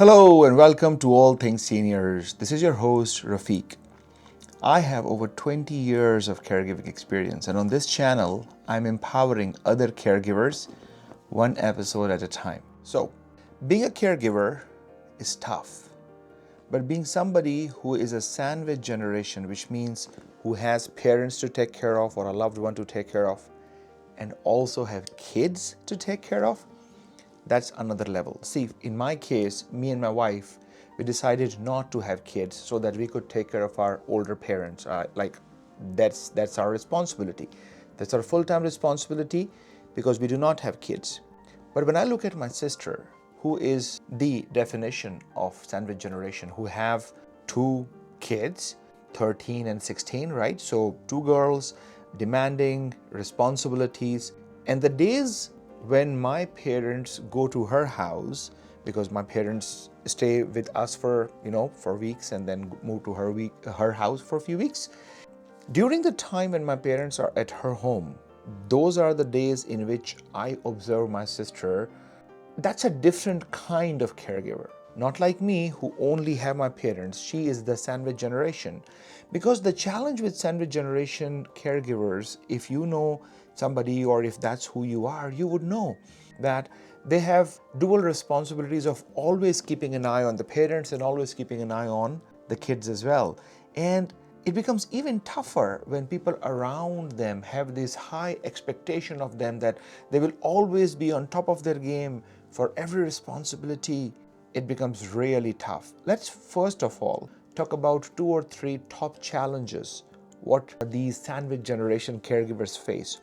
Hello and welcome to All Things Seniors. This is your host, Rafiq. I have over 20 years of caregiving experience, and on this channel, I'm empowering other caregivers one episode at a time. So, being a caregiver is tough, but being somebody who is a sandwich generation, which means who has parents to take care of or a loved one to take care of, and also have kids to take care of, that's another level. See, in my case, me and my wife, we decided not to have kids so that we could take care of our older parents. That's our responsibility. That's our full-time responsibility because we do not have kids. But when I look at my sister, who is the definition of sandwich generation, who have two kids, 13 and 16, right? So two girls, demanding responsibilities, and the days when my parents go to her house, because my parents stay with us for weeks and then move to her house for a few weeks. During the time when my parents are at her home, those are the days in which I observe my sister. That's a different kind of caregiver. Not like me, who only have my parents. She is the sandwich generation. Because the challenge with sandwich generation caregivers, if you know somebody or if that's who you are, you would know that they have dual responsibilities of always keeping an eye on the parents and always keeping an eye on the kids as well. And it becomes even tougher when people around them have this high expectation of them that they will always be on top of their game for every responsibility. It becomes really tough. Let's first of all talk about 2 or 3 top challenges what these sandwich generation caregivers face.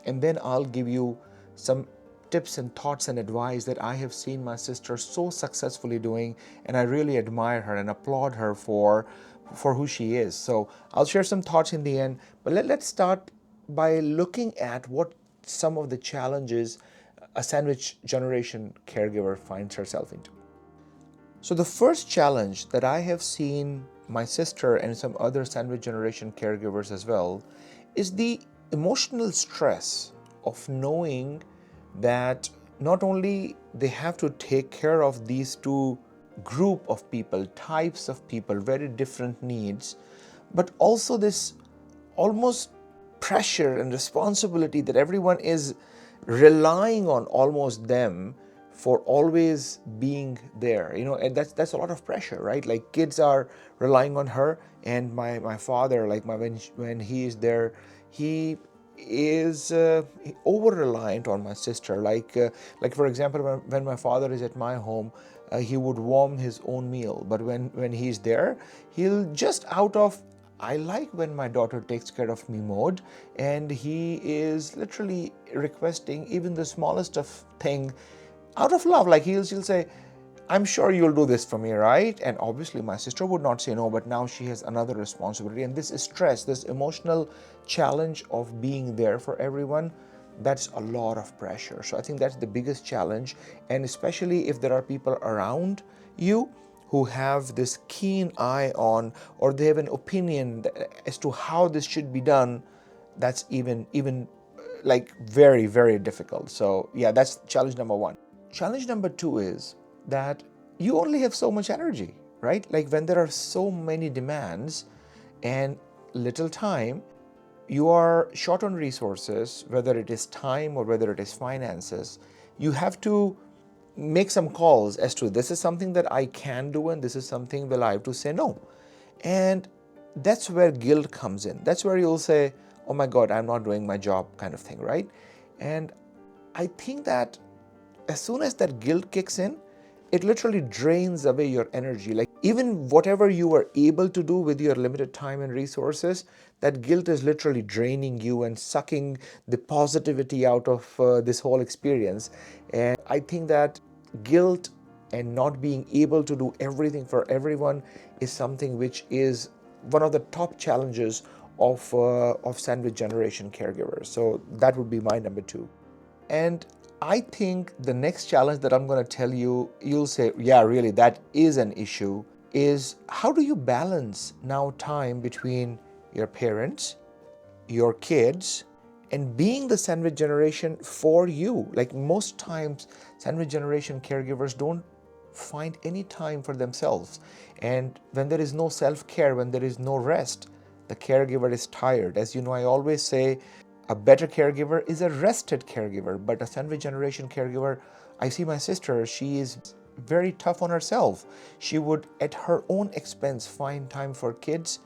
And then I'll give you some tips and thoughts and advice that I have seen my sister so successfully doing, and I really admire her and applaud her for who she is. So I'll share some thoughts in the end, but let's start by looking at what some of the challenges a sandwich generation caregiver finds herself into. So the first challenge that I have seen my sister and some other sandwich generation caregivers as well is the emotional stress of knowing that not only they have to take care of these two group of people, types of people, very different needs, but also this almost pressure and responsibility that everyone is relying on almost them for always being there, and that's a lot of pressure, right? Like kids are relying on her, and my father, when he is there, he is over reliant on my sister. Like for example, when my father is at my home, he would warm his own meal, but when he's there, he'll just out of I like when my daughter takes care of me mode, and he is literally requesting even the smallest of thing out of love. Like he'll say, I'm sure you'll do this for me, right? And obviously my sister would not say no, but now she has another responsibility. And this is stress, this emotional challenge of being there for everyone, that's a lot of pressure. So I think that's the biggest challenge. And especially if there are people around you who have this keen eye on, or they have an opinion as to how this should be done, that's even like very, very difficult. So yeah, that's challenge number 1. Challenge number 2 is that you only have so much energy, right? Like when there are so many demands and little time, you are short on resources, whether it is time or whether it is finances. You have to make some calls as to this is something that I can do and this is something that I have to say no. And that's where guilt comes in. That's where you'll say, oh my God, I'm not doing my job kind of thing, right? And I think that as soon as that guilt kicks in, it literally drains away your energy. Like even whatever you were able to do with your limited time and resources, that guilt is literally draining you and sucking the positivity out of this whole experience. And I think that guilt and not being able to do everything for everyone is something which is one of the top challenges of sandwich generation caregivers. So that would be my number 2. And I think the next challenge that I'm going to tell you, you'll say, yeah, really, that is an issue, is how do you balance now time between your parents, your kids, and being the sandwich generation for you? Like most times, sandwich generation caregivers don't find any time for themselves. And when there is no self-care, when there is no rest, the caregiver is tired. As you know, I always say a better caregiver is a rested caregiver, but a sandwich generation caregiver, I see my sister, she is very tough on herself. She would, at her own expense, find time for kids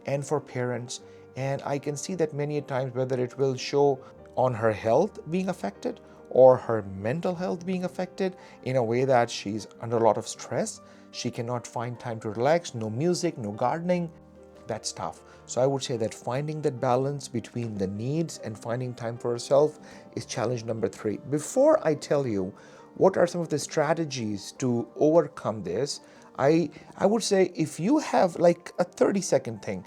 and for parents. And I can see that many times, whether it will show on her health being affected or her mental health being affected in a way that she's under a lot of stress. She cannot find time to relax, no music, no gardening. That's tough. So I would say that finding that balance between the needs and finding time for herself is challenge number 3. Before I tell you what are some of the strategies to overcome this, I would say if you have like a 30-second thing,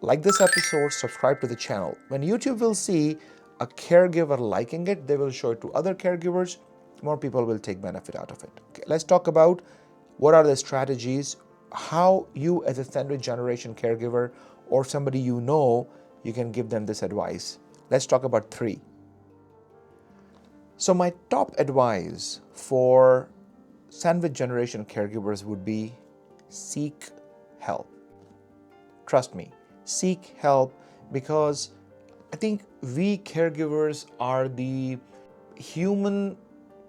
like this episode, subscribe to the channel. When YouTube will see a caregiver liking it, they will show it to other caregivers. More people will take benefit out of it. Okay, let's talk about what are the strategies, how you as a sandwich generation caregiver or somebody you know, you can give them this advice. Let's talk about 3. So my top advice for sandwich generation caregivers would be seek help. Trust me, seek help, because I think we caregivers are the human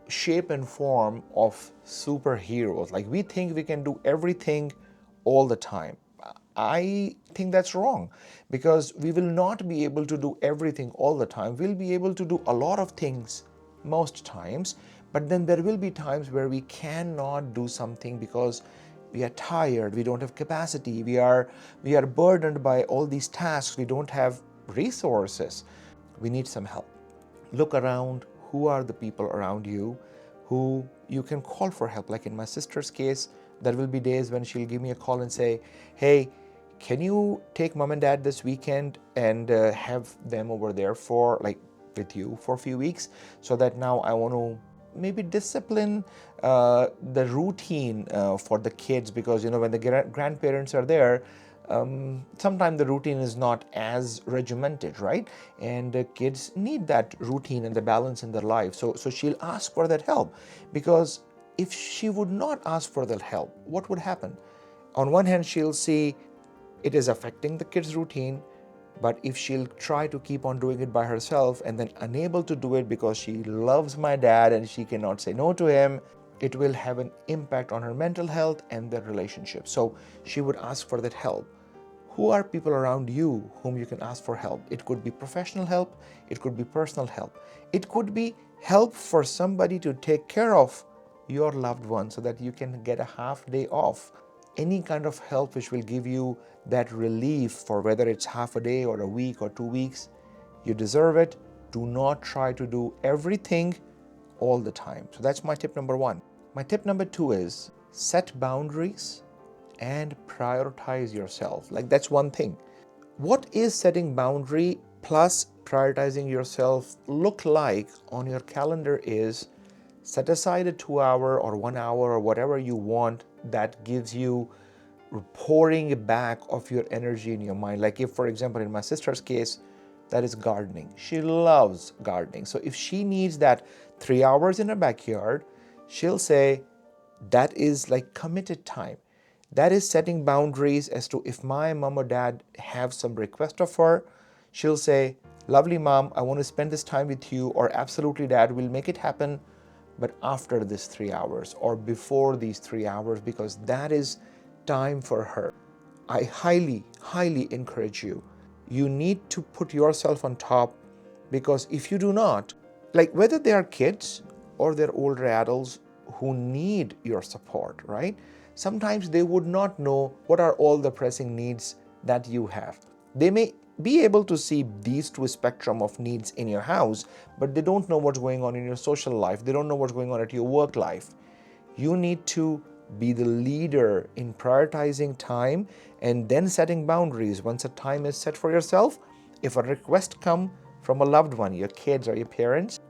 shape and form of superheroes. Like, we think we can do everything all the time. I think that's wrong, because we will not be able to do everything all the time. We'll be able to do a lot of things most times, but then there will be times where we cannot do something because we are tired, we don't have capacity, we are burdened by all these tasks, we don't have resources. We need some help. Look around. Who are the people around you who you can call for help? Like in my sister's case, there will be days when she'll give me a call and say, hey, can you take mom and dad this weekend and have them over there for with you for a few weeks, so that now I want to maybe discipline the routine for the kids, because when the grandparents are there, sometimes the routine is not as regimented, right? And kids need that routine and the balance in their life. So she'll ask for that help, because if she would not ask for that help, what would happen? On one hand, she'll see it is affecting the kids' routine, but if she'll try to keep on doing it by herself and then unable to do it because she loves my dad and she cannot say no to him, it will have an impact on her mental health and their relationship. So she would ask for that help. Who are people around you whom you can ask for help? It could be professional help, it could be personal help, it could be help for somebody to take care of your loved one so that you can get a half day off. Any kind of help which will give you that relief, for whether it's half a day or a week or 2 weeks, you deserve it. Do not try to do everything all the time. So that's my tip number 1. My tip number 2 is set boundaries and prioritize yourself. Like, that's one thing. What is setting boundary plus prioritizing yourself look like on your calendar is set aside a 2-hour or 1 hour or whatever you want that gives you pouring back of your energy in your mind. Like, if, for example, in my sister's case, that is gardening. She loves gardening. So if she needs that 3 hours in her backyard, she'll say that is like committed time. That is setting boundaries as to if my mom or dad have some request of her, she'll say, lovely mom, I want to spend this time with you, or absolutely dad, we'll make it happen, but after this 3 hours or before these 3 hours, because that is time for her. I highly, highly encourage you. You need to put yourself on top, because if you do not, like whether they are kids or they're older adults who need your support, right? Sometimes they would not know what are all the pressing needs that you have. They may be able to see these two spectrum of needs in your house, but they don't know what's going on in your social life. They don't know what's going on at your work life. You need to be the leader in prioritizing time and then setting boundaries. Once a time is set for yourself, if a request comes from a loved one, your kids or your parents,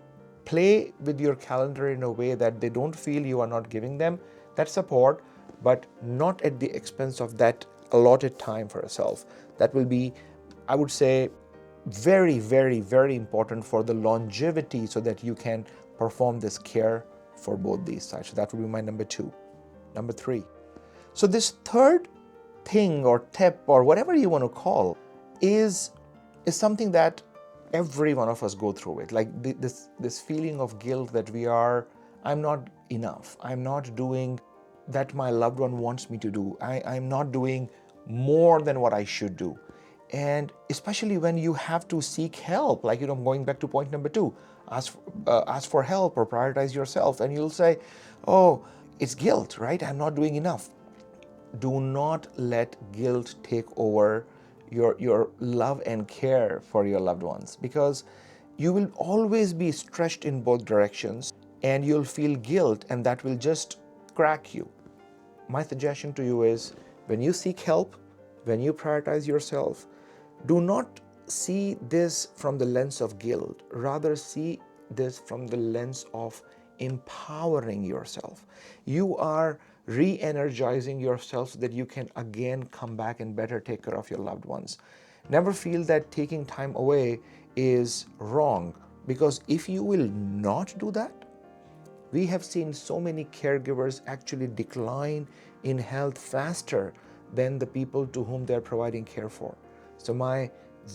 play with your calendar in a way that they don't feel you are not giving them that support, but not at the expense of that allotted time for yourself. That will be, I would say, very, very, very important for the longevity, so that you can perform this care for both these sides. So that would be my number 2. Number 3. So this third thing or tip or whatever you want to call is something that every one of us go through it. Like this feeling of guilt that I'm not enough. I'm not doing that my loved one wants me to do. I'm not doing more than what I should do. And especially when you have to seek help, like, going back to point number 2, ask for help or prioritize yourself. And you'll say, oh, it's guilt, right? I'm not doing enough. Do not let guilt take over your love and care for your loved ones, because you will always be stretched in both directions and you'll feel guilt, and that will just crack you. My suggestion to you is, when you seek help, when you prioritize yourself, do not see this from the lens of guilt. Rather, see this from the lens of empowering yourself. You are re-energizing yourself so that you can again come back and better take care of your loved ones. Never feel that taking time away is wrong, because if you will not do that, we have seen so many caregivers actually decline in health faster than the people to whom they're providing care for. So my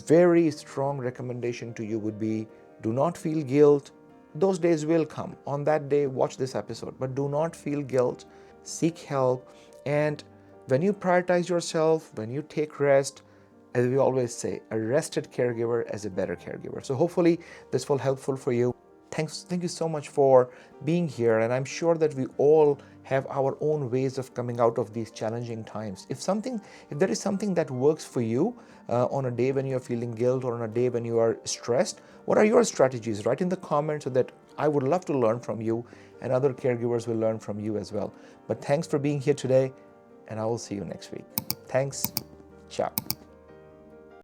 very strong recommendation to you would be, do not feel guilt. Those days will come. On that day, watch this episode, but do not feel guilt. Seek help. And when you prioritize yourself, when you take rest, as we always say, a rested caregiver is a better caregiver. So hopefully this will be helpful for you. Thank you so much for being here, and I'm sure that we all have our own ways of coming out of these challenging times. If there is something that works for you on a day when you're feeling guilt or on a day when you are stressed, what are your strategies? Write in the comments so that I would love to learn from you, and other caregivers will learn from you as well. But thanks for being here today, and I will see you next week. Thanks. Ciao.